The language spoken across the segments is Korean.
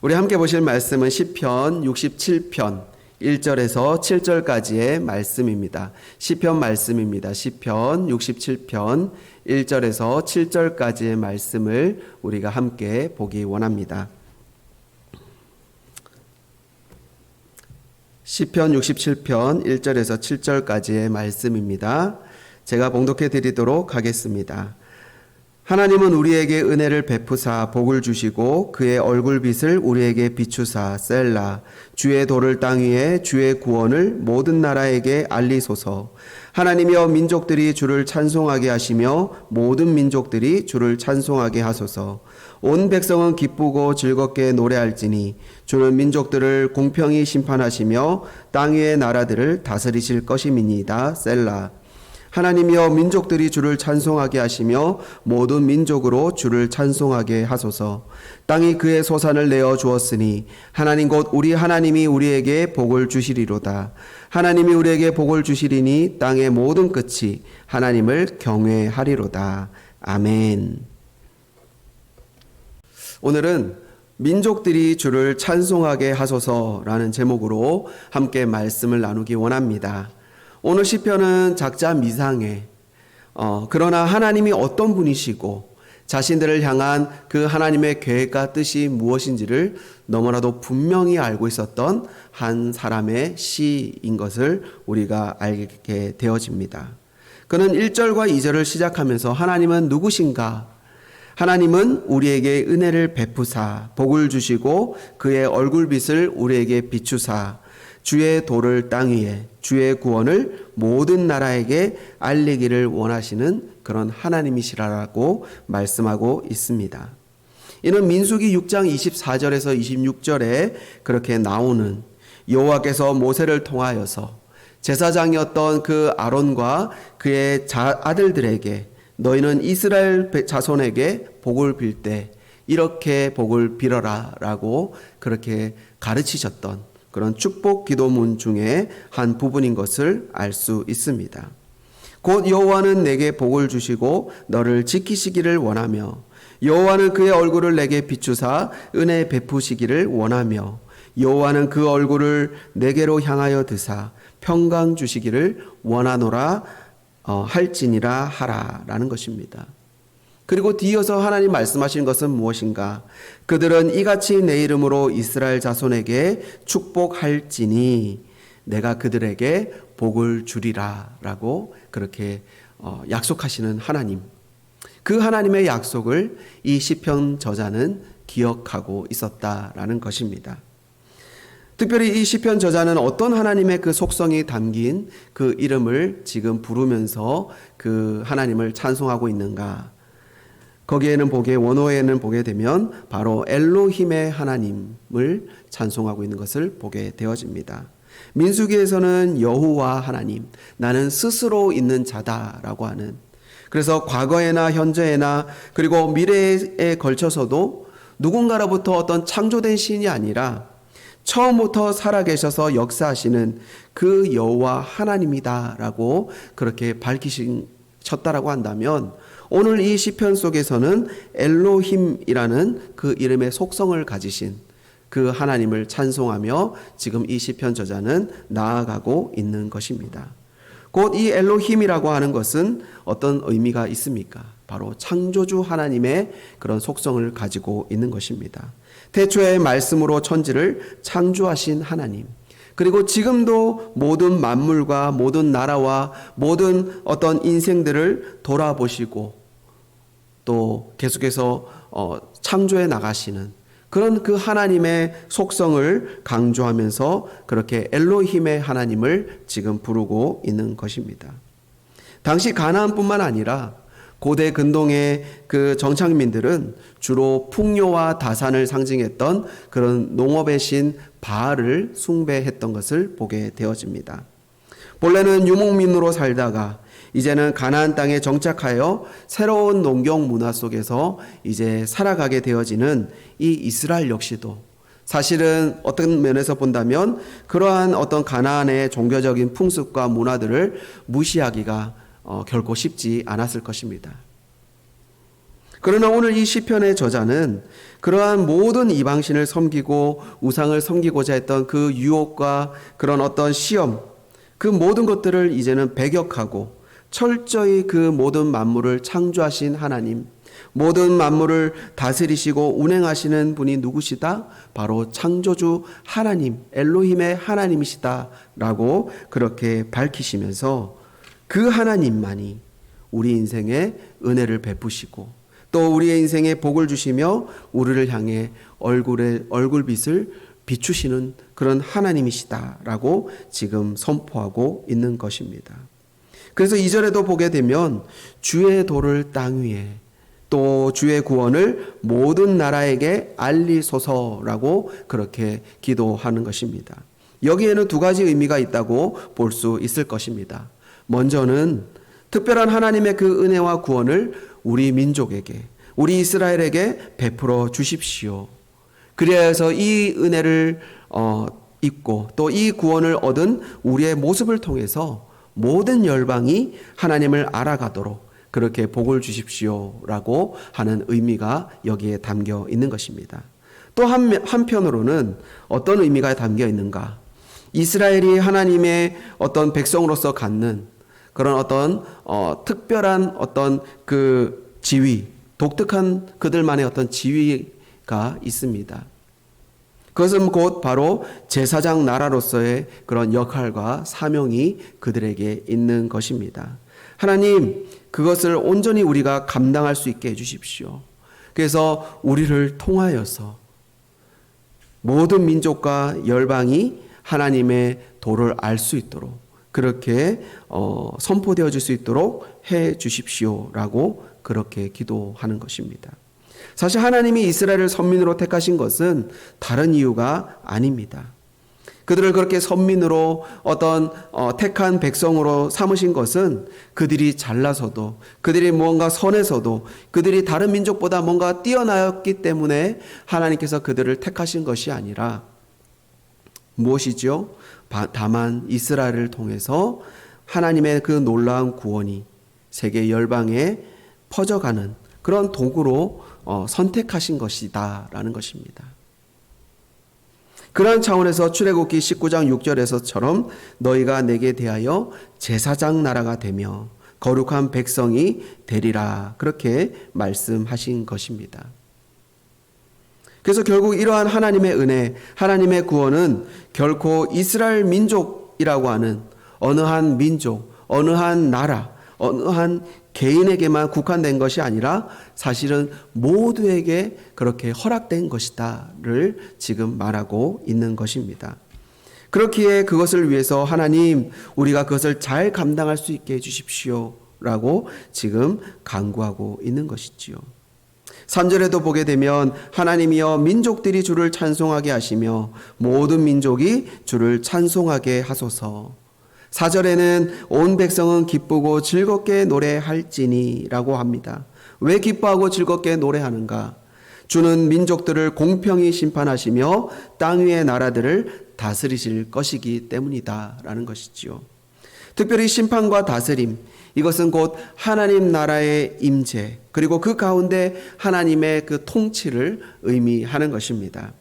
우리 함께 보실 말씀은 시편 67편 1절에서 7절까지의 말씀입니다. 시편 말씀입니다. 시편 67편 1절에서 7절까지의 말씀을 우리가 함께 보기 원합니다. 시편 67편 1절에서 7절까지의 말씀입니다. 제가 봉독해 드리도록 하겠습니다. 하나님은 우리에게 은혜를 베푸사 복을 주시고 그의 얼굴빛을 우리에게 비추사 셀라. 주의 도를 땅 위에 주의 구원을 모든 나라에게 알리소서. 하나님이여 민족들이 주를 찬송하게 하시며 모든 민족들이 주를 찬송하게 하소서. 온 백성은 기쁘고 즐겁게 노래할지니 주는 민족들을 공평히 심판하시며 땅 위의 나라들을 다스리실 것임이니이다. 셀라. 하나님이여 민족들이 주를 찬송하게 하시며 모든 민족으로 주를 찬송하게 하소서. 땅이 그의 소산을 내어 주었으니 하나님 곧 우리 하나님이 우리에게 복을 주시리로다. 하나님이 우리에게 복을 주시리니 땅의 모든 끝이 하나님을 경외하리로다. 아멘. 오늘은 민족들이 주를 찬송하게 하소서라는 제목으로 함께 말씀을 나누기 원합니다. 오늘 시편은 작자 미상에 그러나 하나님이 어떤 분이시고 자신들을 향한 그 하나님의 계획과 뜻이 무엇인지를 너무나도 분명히 알고 있었던 한 사람의 시인 것을 우리가 알게 되어집니다. 그는 1절과 2절을 시작하면서 하나님은 누구신가? 하나님은 우리에게 은혜를 베푸사 복을 주시고 그의 얼굴빛을 우리에게 비추사 주의 도를 땅 위에 주의 구원을 모든 나라에게 알리기를 원하시는 그런 하나님이시라고 말씀하고 있습니다. 이는 민수기 6장 24절에서 26절에 그렇게 나오는 여호와께서 모세를 통하여서 제사장이었던 그 아론과 그의 아들들에게 너희는 이스라엘 자손에게 복을 빌 때 이렇게 복을 빌어라 라고 그렇게 가르치셨던 그런 축복 기도문 중에 한 부분인 것을 알 수 있습니다. 곧 여호와는 내게 복을 주시고 너를 지키시기를 원하며 여호와는 그의 얼굴을 내게 비추사 은혜 베푸시기를 원하며 여호와는 그 얼굴을 내게로 향하여 드사 평강 주시기를 원하노라 할지니라 하라라는 것입니다. 그리고 뒤이어서 하나님 말씀하신 것은 무엇인가? 그들은 이같이 내 이름으로 이스라엘 자손에게 축복할지니 내가 그들에게 복을 주리라 라고 그렇게 약속하시는 하나님. 그 하나님의 약속을 이 시편 저자는 기억하고 있었다라는 것입니다. 특별히 이 시편 저자는 어떤 하나님의 그 속성이 담긴 그 이름을 지금 부르면서 그 하나님을 찬송하고 있는가? 거기에는 원어에는 보게 되면 바로 엘로힘의 하나님을 찬송하고 있는 것을 보게 되어집니다. 민수기에서는 여호와 하나님, 나는 스스로 있는 자다라고 하는, 그래서 과거에나 현재에나 그리고 미래에 걸쳐서도 누군가로부터 어떤 창조된 신이 아니라 처음부터 살아계셔서 역사하시는 그 여호와 하나님이다라고 그렇게 밝히셨다라고 한다면 오늘 이 시편 속에서는 엘로힘이라는 그 이름의 속성을 가지신 그 하나님을 찬송하며 지금 이 시편 저자는 나아가고 있는 것입니다. 곧 이 엘로힘이라고 하는 것은 어떤 의미가 있습니까? 바로 창조주 하나님의 그런 속성을 가지고 있는 것입니다. 태초의 말씀으로 천지를 창조하신 하나님, 그리고 지금도 모든 만물과 모든 나라와 모든 어떤 인생들을 돌아보시고 또 계속해서 창조해 나가시는 그런 그 하나님의 속성을 강조하면서 그렇게 엘로힘의 하나님을 지금 부르고 있는 것입니다. 당시 가나안뿐만 아니라 고대 근동의 그 정착민들은 주로 풍요와 다산을 상징했던 그런 농업의 신 바알을 숭배했던 것을 보게 되어집니다. 본래는 유목민으로 살다가 이제는 가나안 땅에 정착하여 새로운 농경 문화 속에서 이제 살아가게 되어지는 이 이스라엘 역시도 사실은 어떤 면에서 본다면 그러한 어떤 가나안의 종교적인 풍습과 문화들을 무시하기가 결코 쉽지 않았을 것입니다. 그러나 오늘 이 시편의 저자는 그러한 모든 이방신을 섬기고 우상을 섬기고자 했던 그 유혹과 그런 어떤 시험, 그 모든 것들을 이제는 배격하고 철저히 그 모든 만물을 창조하신 하나님, 모든 만물을 다스리시고 운행하시는 분이 누구시다? 바로 창조주 하나님, 엘로힘의 하나님이시다라고 그렇게 밝히시면서 그 하나님만이 우리 인생에 은혜를 베푸시고 또 우리의 인생에 복을 주시며 우리를 향해 얼굴빛을 비추시는 그런 하나님이시다라고 지금 선포하고 있는 것입니다. 그래서 2절에도 보게 되면 주의 도를 땅 위에 또 주의 구원을 모든 나라에게 알리소서라고 그렇게 기도하는 것입니다. 여기에는 두 가지 의미가 있다고 볼 수 있을 것입니다. 먼저는 특별한 하나님의 그 은혜와 구원을 우리 민족에게, 우리 이스라엘에게 베풀어 주십시오. 그래서 이 은혜를 입고 또 이 구원을 얻은 우리의 모습을 통해서 모든 열방이 하나님을 알아가도록 그렇게 복을 주십시오라고 하는 의미가 여기에 담겨 있는 것입니다. 또 한편으로는 어떤 의미가 담겨 있는가? 이스라엘이 하나님의 어떤 백성으로서 갖는 그런 어떤 특별한 어떤 그 지위, 독특한 그들만의 어떤 지위가 있습니다. 그것은 곧 바로 제사장 나라로서의 그런 역할과 사명이 그들에게 있는 것입니다. 하나님, 그것을 온전히 우리가 감당할 수 있게 해주십시오. 그래서 우리를 통하여서 모든 민족과 열방이 하나님의 도를 알 수 있도록 그렇게 선포되어질 수 있도록 해 주십시오라고 그렇게 기도하는 것입니다. 사실 하나님이 이스라엘을 선민으로 택하신 것은 다른 이유가 아닙니다. 그들을 그렇게 선민으로 어떤 택한 백성으로 삼으신 것은 그들이 잘나서도 그들이 뭔가 선해서도 그들이 다른 민족보다 뭔가 뛰어나였기 때문에 하나님께서 그들을 택하신 것이 아니라 무엇이죠? 다만 이스라엘을 통해서 하나님의 그 놀라운 구원이 세계 열방에 퍼져가는 그런 도구로 선택하신 것이다라는 것입니다. 그러한 차원에서 출애굽기 19장 6절에서처럼 너희가 내게 대하여 제사장 나라가 되며 거룩한 백성이 되리라 그렇게 말씀하신 것입니다. 그래서 결국 이러한 하나님의 은혜, 하나님의 구원은 결코 이스라엘 민족이라고 하는 어느 한 민족, 어느 한 나라, 어느 한 개인에게만 국한된 것이 아니라 사실은 모두에게 그렇게 허락된 것이다를 지금 말하고 있는 것입니다. 그렇기에 그것을 위해서 하나님, 우리가 그것을 잘 감당할 수 있게 해주십시오라고 지금 간구하고 있는 것이지요. 3절에도 보게 되면 하나님이여 민족들이 주를 찬송하게 하시며 모든 민족이 주를 찬송하게 하소서. 4절에는 온 백성은 기쁘고 즐겁게 노래할지니 라고 합니다. 왜 기뻐하고 즐겁게 노래하는가? 주는 민족들을 공평히 심판하시며 땅 위의 나라들을 다스리실 것이기 때문이다 라는 것이지요. 특별히 심판과 다스림, 이것은 곧 하나님 나라의 임재 그리고 그 가운데 하나님의 그 통치를 의미하는 것입니다.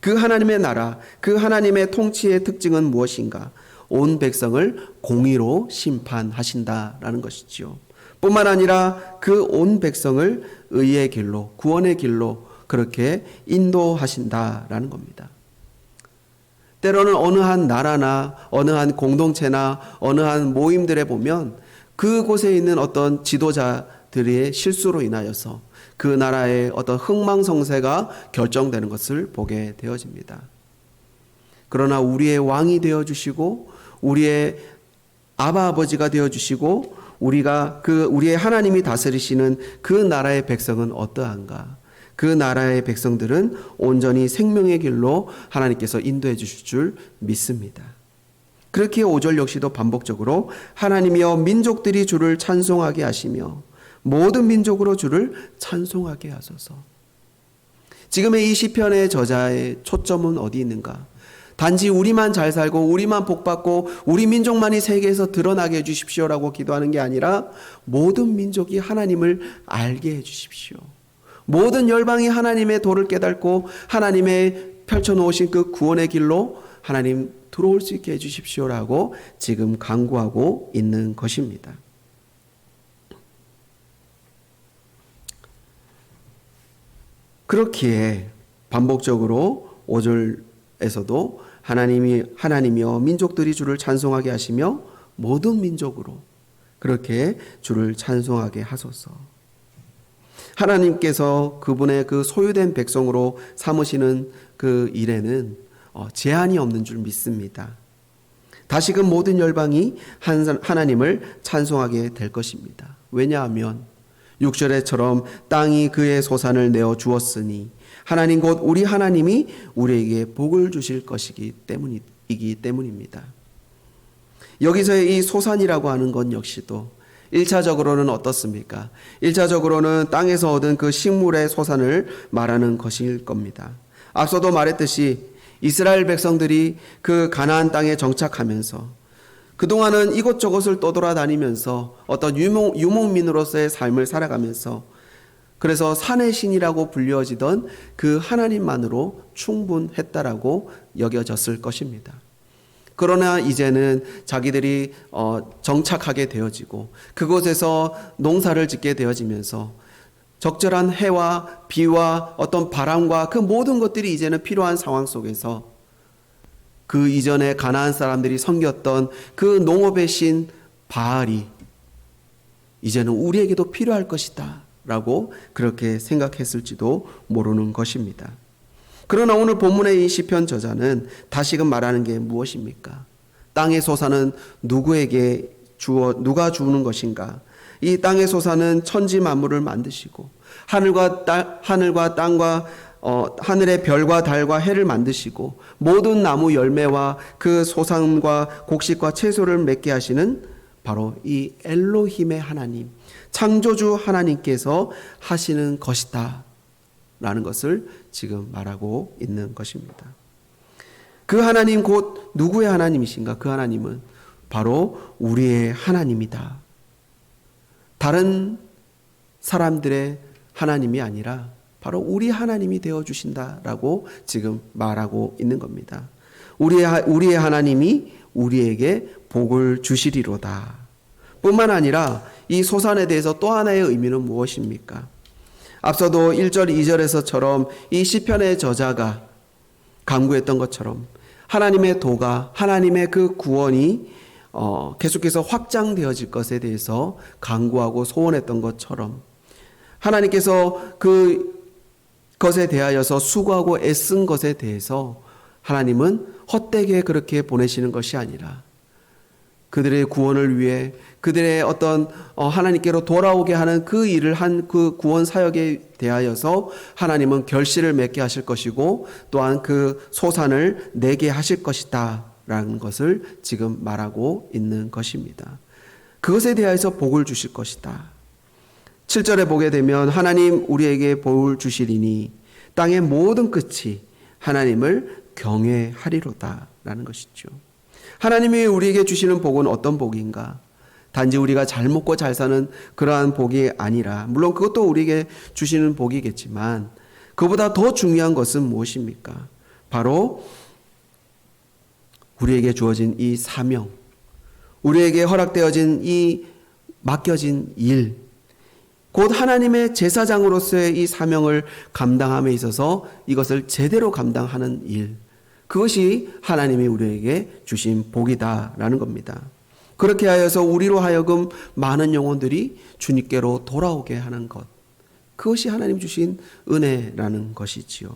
그 하나님의 나라, 그 하나님의 통치의 특징은 무엇인가? 온 백성을 공의로 심판하신다라는 것이지요. 뿐만 아니라 그 온 백성을 의의 길로, 구원의 길로 그렇게 인도하신다라는 겁니다. 때로는 어느 한 나라나 어느 한 공동체나 어느 한 모임들에 보면 그곳에 있는 어떤 지도자들의 실수로 인하여서 그 나라의 어떤 흥망성쇠가 결정되는 것을 보게 되어집니다. 그러나 우리의 왕이 되어주시고 우리의 아버지가 되어주시고 우리의 하나님이 다스리시는 그 나라의 백성은 어떠한가? 그 나라의 백성들은 온전히 생명의 길로 하나님께서 인도해 주실 줄 믿습니다. 그렇게 5절 역시도 반복적으로 하나님이여 민족들이 주를 찬송하게 하시며 모든 민족으로 주를 찬송하게 하소서. 지금의 이 시편의 저자의 초점은 어디 있는가? 단지 우리만 잘 살고 우리만 복받고 우리 민족만이 세계에서 드러나게 해주십시오라고 기도하는 게 아니라 모든 민족이 하나님을 알게 해주십시오. 모든 열방이 하나님의 도를 깨닫고 하나님의 펼쳐놓으신 그 구원의 길로 하나님 들어올 수 있게 해주십시오라고 지금 간구하고 있는 것입니다. 그렇기에 반복적으로 5절에서도 하나님이여 민족들이 주를 찬송하게 하시며 모든 민족으로 그렇게 주를 찬송하게 하소서. 하나님께서 그분의 그 소유된 백성으로 삼으시는 그 일에는 제한이 없는 줄 믿습니다. 다시금 모든 열방이 하나님을 찬송하게 될 것입니다. 왜냐하면 6절에처럼 땅이 그의 소산을 내어 주었으니 하나님 곧 우리 하나님이 우리에게 복을 주실 것이기 때문입니다. 여기서의 이 소산이라고 하는 건 역시도 1차적으로는 어떻습니까? 1차적으로는 땅에서 얻은 그 식물의 소산을 말하는 것일 겁니다. 앞서도 말했듯이 이스라엘 백성들이 그 가나안 땅에 정착하면서 그동안은 이곳저곳을 떠돌아다니면서 어떤 유목민으로서의 삶을 살아가면서 그래서 산의 신이라고 불려지던 그 하나님만으로 충분했다라고 여겨졌을 것입니다. 그러나 이제는 자기들이 정착하게 되어지고 그곳에서 농사를 짓게 되어지면서 적절한 해와 비와 어떤 바람과 그 모든 것들이 이제는 필요한 상황 속에서 그 이전에 가나안 사람들이 섬겼던 그 농업의 신 바알이 이제는 우리에게도 필요할 것이다 라고 그렇게 생각했을지도 모르는 것입니다. 그러나 오늘 본문의 이 시편 저자는 다시금 말하는 게 무엇입니까? 땅의 소산은 누가 주는 것인가? 이 땅의 소산은 천지 만물을 만드시고 하늘과 땅과 하늘의 별과 달과 해를 만드시고 모든 나무 열매와 그 소산과 곡식과 채소를 맺게 하시는 바로 이 엘로힘의 하나님, 창조주 하나님께서 하시는 것이다 라는 것을 지금 말하고 있는 것입니다. 그 하나님 곧 누구의 하나님이신가? 그 하나님은 바로 우리의 하나님이다. 다른 사람들의 하나님이 아니라 바로 우리 하나님이 되어주신다라고 지금 말하고 있는 겁니다. 우리의 하나님이 우리에게 복을 주시리로다. 뿐만 아니라 이 소산에 대해서 또 하나의 의미는 무엇입니까? 앞서도 1절, 2절에서처럼 이 시편의 저자가 간구했던 것처럼 하나님의 도가, 하나님의 그 구원이 계속해서 확장되어질 것에 대해서 간구하고 소원했던 것처럼 하나님께서 그 것에 대하여서 수고하고 애쓴 것에 대해서 하나님은 헛되게 그렇게 보내시는 것이 아니라 그들의 구원을 위해 그들의 어떤 하나님께로 돌아오게 하는 그 일을 한 그 구원 사역에 대하여서 하나님은 결실을 맺게 하실 것이고 또한 그 소산을 내게 하실 것이다 라는 것을 지금 말하고 있는 것입니다. 그것에 대하여서 복을 주실 것이다. 7절에 보게 되면 하나님 우리에게 복을 주시리니 땅의 모든 끝이 하나님을 경외하리로다 라는 것이죠. 하나님이 우리에게 주시는 복은 어떤 복인가? 단지 우리가 잘 먹고 잘 사는 그러한 복이 아니라 물론 그것도 우리에게 주시는 복이겠지만 그보다 더 중요한 것은 무엇입니까? 바로 우리에게 주어진 이 사명, 우리에게 허락되어진 이 맡겨진 일, 곧 하나님의 제사장으로서의 이 사명을 감당함에 있어서 이것을 제대로 감당하는 일, 그것이 하나님이 우리에게 주신 복이다라는 겁니다. 그렇게 하여서 우리로 하여금 많은 영혼들이 주님께로 돌아오게 하는 것, 그것이 하나님 주신 은혜라는 것이지요.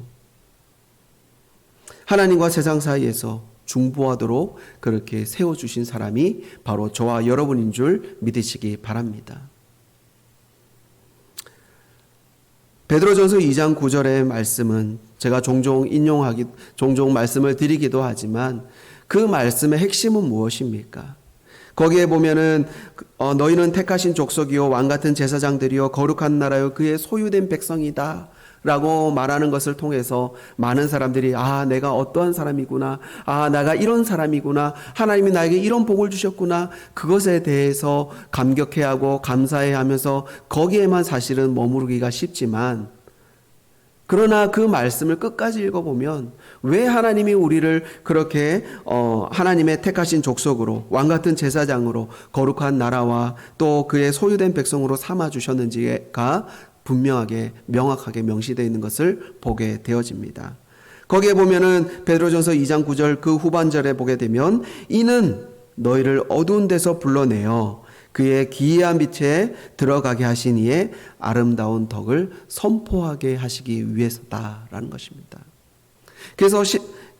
하나님과 세상 사이에서 중보하도록 그렇게 세워주신 사람이 바로 저와 여러분인 줄 믿으시기 바랍니다. 베드로전서 2장 9절의 말씀은 제가 종종 말씀을 드리기도 하지만 그 말씀의 핵심은 무엇입니까? 거기에 보면은 너희는 택하신 족속이요 왕 같은 제사장들이요 거룩한 나라요 그의 소유된 백성이다 라고 말하는 것을 통해서 많은 사람들이 내가 어떠한 사람이구나, 내가 이런 사람이구나, 하나님이 나에게 이런 복을 주셨구나, 그것에 대해서 감격해하고 감사해하면서 거기에만 사실은 머무르기가 쉽지만 그러나 그 말씀을 끝까지 읽어보면 왜 하나님이 우리를 그렇게 하나님의 택하신 족속으로 왕같은 제사장으로 거룩한 나라와 또 그의 소유된 백성으로 삼아주셨는지가 분명하게 명확하게 명시되어 있는 것을 보게 되어집니다. 거기에 보면은 베드로전서 2장 9절 그 후반절에 보게 되면 이는 너희를 어두운 데서 불러내어 그의 기이한 빛에 들어가게 하신 이의 아름다운 덕을 선포하게 하시기 위해서다라는 것입니다. 그래서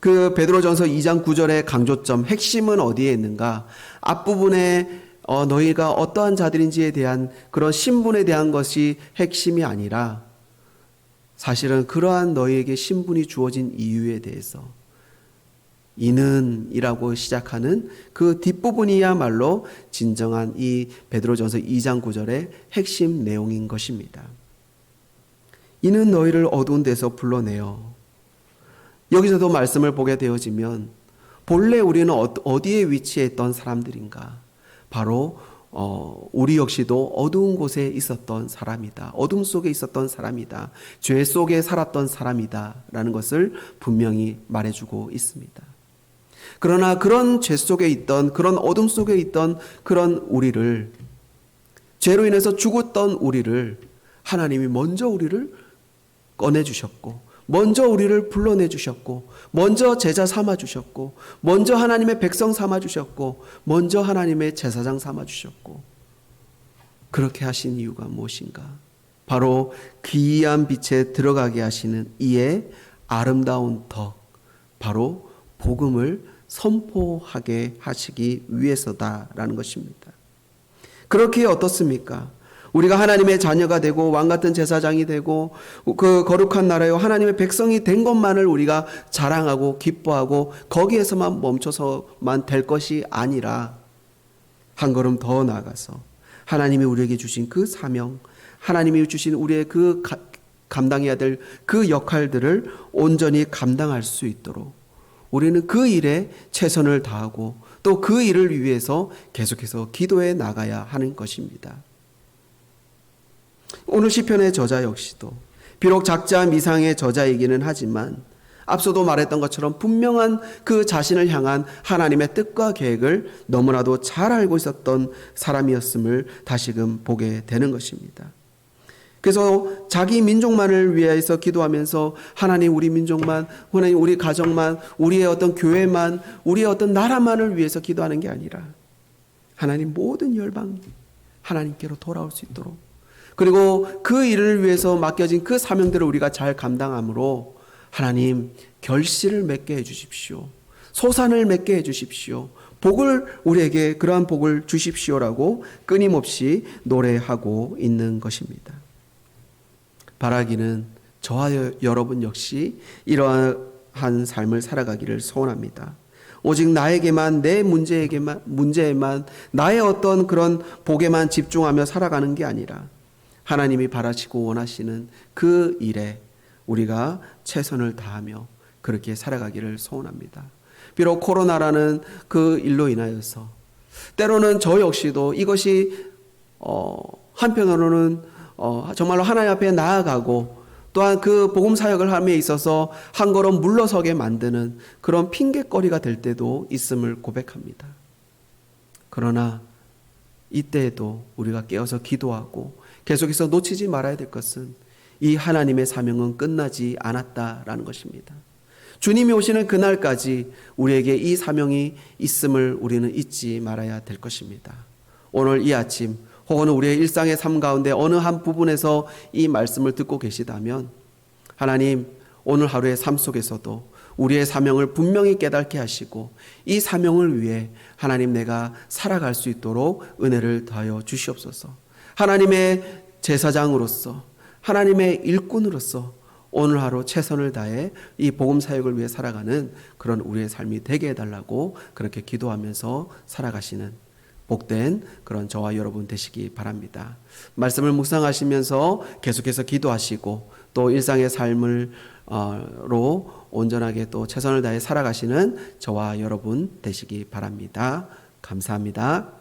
그 베드로전서 2장 9절의 강조점 핵심은 어디에 있는가? 앞부분에 너희가 어떠한 자들인지에 대한 그런 신분에 대한 것이 핵심이 아니라 사실은 그러한 너희에게 신분이 주어진 이유에 대해서 이는 이라고 시작하는 그 뒷부분이야말로 진정한 이 베드로전서 2장 9절의 핵심 내용인 것입니다. 이는 너희를 어두운 데서 불러내어. 여기서도 말씀을 보게 되어지면 본래 우리는 어디에 위치해 있던 사람들인가? 바로 우리 역시도 어두운 곳에 있었던 사람이다. 어둠 속에 있었던 사람이다. 죄 속에 살았던 사람이다. 라는 것을 분명히 말해주고 있습니다. 그러나 그런 죄 속에 있던, 그런 어둠 속에 있던 그런 우리를, 죄로 인해서 죽었던 우리를 하나님이 먼저 우리를 꺼내주셨고, 먼저 우리를 불러내주셨고, 먼저 제자 삼아주셨고, 먼저 하나님의 백성 삼아주셨고, 먼저 하나님의 제사장 삼아주셨고, 그렇게 하신 이유가 무엇인가? 바로 기이한 빛에 들어가게 하시는 이의 아름다운 덕, 바로 복음을 선포하게 하시기 위해서다라는 것입니다. 그렇게 어떻습니까? 우리가 하나님의 자녀가 되고 왕같은 제사장이 되고 그 거룩한 나라요 하나님의 백성이 된 것만을 우리가 자랑하고 기뻐하고 거기에서만 멈춰서만 될 것이 아니라 한 걸음 더 나아가서 하나님이 우리에게 주신 그 사명, 하나님이 주신 우리의 그 감당해야 될 그 역할들을 온전히 감당할 수 있도록 우리는 그 일에 최선을 다하고 또 그 일을 위해서 계속해서 기도해 나가야 하는 것입니다. 오늘 시편의 저자 역시도 비록 작자 미상의 저자이기는 하지만 앞서도 말했던 것처럼 분명한 그 자신을 향한 하나님의 뜻과 계획을 너무나도 잘 알고 있었던 사람이었음을 다시금 보게 되는 것입니다. 그래서 자기 민족만을 위해서 기도하면서 하나님 우리 민족만, 하나님 우리 가정만, 우리의 어떤 교회만, 우리의 어떤 나라만을 위해서 기도하는 게 아니라 하나님 모든 열방이 하나님께로 돌아올 수 있도록 그리고 그 일을 위해서 맡겨진 그 사명들을 우리가 잘 감당함으로 하나님 결실을 맺게 해주십시오. 소산을 맺게 해주십시오. 복을 우리에게 그러한 복을 주십시오라고 끊임없이 노래하고 있는 것입니다. 바라기는 저와 여러분 역시 이러한 삶을 살아가기를 소원합니다. 오직 나에게만 내 문제에만 나의 어떤 그런 복에만 집중하며 살아가는 게 아니라 하나님이 바라시고 원하시는 그 일에 우리가 최선을 다하며 그렇게 살아가기를 소원합니다. 비록 코로나라는 그 일로 인하여서 때로는 저 역시도 이것이 한편으로는 정말로 하나님 앞에 나아가고 또한 그 복음 사역을 함에 있어서 한 걸음 물러서게 만드는 그런 핑계거리가 될 때도 있음을 고백합니다. 그러나 이때에도 우리가 깨어서 기도하고 계속해서 놓치지 말아야 될 것은 이 하나님의 사명은 끝나지 않았다라는 것입니다. 주님이 오시는 그날까지 우리에게 이 사명이 있음을 우리는 잊지 말아야 될 것입니다. 오늘 이 아침 혹은 우리의 일상의 삶 가운데 어느 한 부분에서 이 말씀을 듣고 계시다면 하나님 오늘 하루의 삶 속에서도 우리의 사명을 분명히 깨닫게 하시고 이 사명을 위해 하나님 내가 살아갈 수 있도록 은혜를 더하여 주시옵소서. 하나님의 제사장으로서 하나님의 일꾼으로서 오늘 하루 최선을 다해 이 복음 사역을 위해 살아가는 그런 우리의 삶이 되게 해달라고 그렇게 기도하면서 살아가시는 복된 그런 저와 여러분 되시기 바랍니다. 말씀을 묵상하시면서 계속해서 기도하시고 또 일상의 삶으로 온전하게 또 최선을 다해 살아가시는 저와 여러분 되시기 바랍니다. 감사합니다.